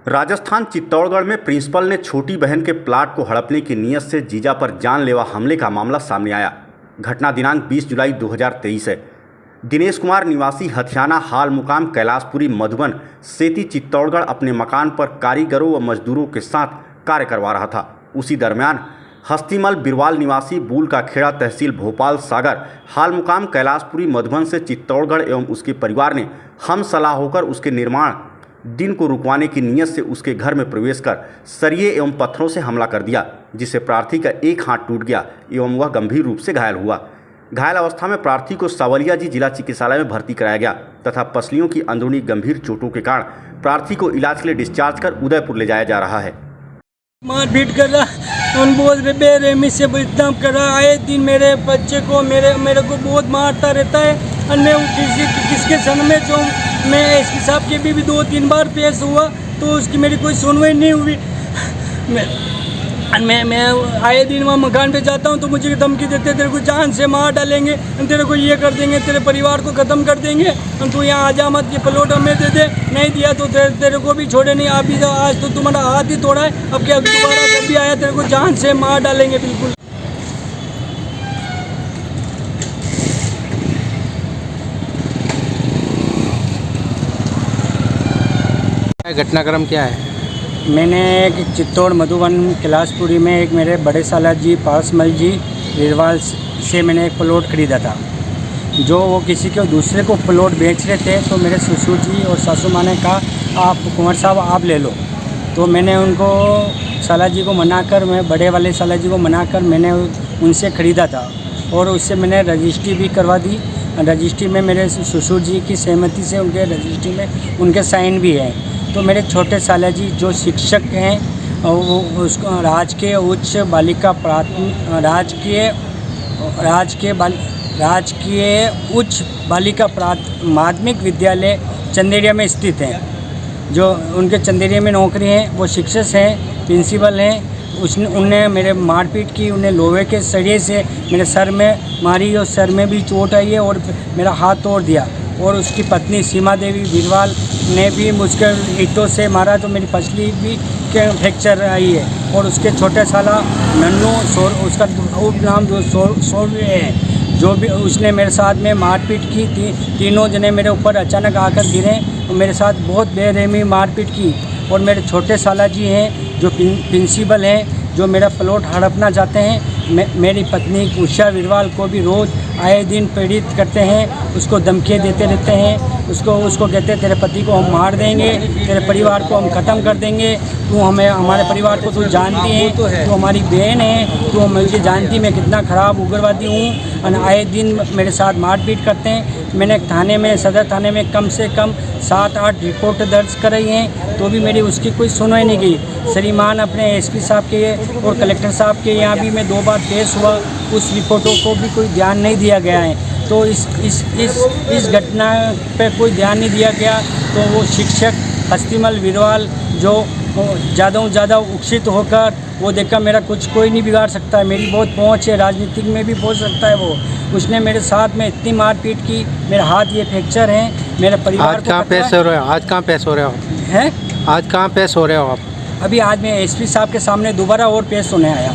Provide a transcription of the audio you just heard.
राजस्थान चित्तौड़गढ़ में प्रिंसिपल ने छोटी बहन के प्लाट को हड़पने की नीयत से जीजा पर जानलेवा हमले का मामला सामने आया। घटना दिनांक 20 जुलाई 2023 है। दिनेश कुमार निवासी हथियाना हाल मुकाम कैलाशपुरी मधुबन सेती चित्तौड़गढ़ अपने मकान पर कारीगरों व मजदूरों के साथ कार्य करवा रहा था। उसी दरमियान हस्तीमल बिरवाल निवासी बूल का खेड़ा तहसील भोपाल सागर हाल मुकाम कैलाशपुरी मधुबन से चित्तौड़गढ़ एवं उसके परिवार ने हम सलाह होकर उसके निर्माण दिन को रुकवाने की नीयत से उसके घर में प्रवेश कर सरिये एवं पत्थरों से हमला कर दिया, जिससे प्रार्थी का एक हाथ टूट गया एवं वह गंभीर रूप से घायल हुआ। घायल अवस्था में प्रार्थी को सावलिया जी जिला चिकित्सालय में भर्ती कराया गया तथा पसलियों की अंदरूनी गंभीर चोटों के कारण प्रार्थी को इलाज के लिए डिस्चार्ज कर उदयपुर ले जाया जा रहा है। मारपीट कर रहा, उन बहुत बेरहमी से बदनाम कर रहा है। आए दिन मेरे बच्चे को मेरे को बहुत मारता रहता है। अन्य किसके सन में जो मैं एसपी साहब के भी 2-3 बार पेश हुआ तो उसकी मेरी कोई सुनवाई नहीं हुई। मैं आए दिन वहाँ मकान पे जाता हूँ तो मुझे धमकी देते, तेरे को जान से मार डालेंगे, तेरे को ये कर देंगे, तेरे परिवार को ख़त्म कर देंगे, हम तू यहाँ आ जा मत, ये प्लॉट हमें दे दे, नहीं दिया तो तेरे को भी छोड़े नहीं। आप भी आज तो तुम्हारा हाथ ही तोड़ा है, अब क्या दोबारा जब भी आया तेरे को जान से मार डालेंगे बिल्कुल। घटनाक्रम क्या है? मैंने एक चित्तौड़ मधुबन कैलाशपुरी में एक मेरे बड़े साला जी पासमल जी बिरवाल से मैंने एक प्लॉट ख़रीदा था। जो वो किसी को दूसरे को प्लॉट बेच रहे थे तो मेरे ससुर जी और सासू माँ ने कहा आप कुंवर साहब आप ले लो। तो मैंने उनको साला जी को मनाकर, मैं बड़े वाले साला जी को मनाकर मैंने उनसे ख़रीदा था और उससे मैंने रजिस्ट्री भी करवा दी। रजिस्ट्री में मेरे ससुर जी की सहमति से उनके रजिस्ट्री में उनके साइन भी हैं। तो मेरे छोटे साला जी जो शिक्षक हैं वो उसको राजकीय उच्च बालिका प्राथमिक राजकीय उच्च बालिका माध्यमिक विद्यालय चंदेरिया में स्थित हैं। जो उनके चंदेरिया में नौकरी है, वो शिक्षक हैं, प्रिंसिपल हैं। उनने मेरे मारपीट की, उन्हें लोहे के सरिये से मेरे सर में मारी और सर में भी चोट आई है और मेरा हाथ तोड़ दिया। और उसकी पत्नी सीमा देवी बिरवाल ने भी मुझको ईंटों से मारा तो मेरी पसली भी फ्रैक्चर आई है। और उसके छोटे साला नन्नू उसका उपनाम जो सोवे है, जो भी उसने मेरे साथ में मारपीट की। तीनों जने मेरे ऊपर अचानक आकर गिरे और मेरे साथ बहुत बेरहमी मारपीट की। और मेरे छोटे साला जी हैं जो प्रिंसिपल हैं, जो मेरा प्लॉट हड़पना चाहते हैं। मेरी पत्नी उषा बिरवाल को भी रोज़ आए दिन पीड़ित करते हैं, उसको धमकियाँ देते रहते हैं। उसको कहते हैं तेरे पति को हम मार देंगे, तेरे परिवार को हम ख़त्म कर देंगे, तू हमारे परिवार को तू जानती है, तू हमारी बहन है, तू मुझे जानती मैं कितना ख़राब उग्रवादी हूँ। और आए दिन मेरे साथ मारपीट करते हैं। मैंने थाने में, सदर थाने में कम से कम 7-8 रिपोर्ट दर्ज कराई हैं तो भी मेरी उसकी कोई सुनवाई नहीं की। श्रीमान अपने एसपी साहब के और कलेक्टर साहब के यहाँ भी मैं 2 बार पेश हुआ, उस रिपोर्टों को भी कोई ध्यान नहीं दिया गया है। तो इस घटना पे कोई ध्यान नहीं दिया गया तो वो शिक्षक हस्तीमल बिरवाल जो ज़्यादा उत्सित होकर वो देखा मेरा कुछ कोई नहीं बिगाड़ सकता है, मेरी बहुत पहुंच है, राजनीतिक में भी पहुंच सकता है वो। उसने मेरे साथ में इतनी मारपीट की, मेरा हाथ ये फ्रैक्चर है, मेरे परिवार आज कहाँ पेश हो रहे हो? आज कहाँ पेश हो रहे हो हैं? आज कहाँ पेश हो रहे हो आप? अभी आज मैं एसपी साहब के सामने दोबारा और पेश होने आया।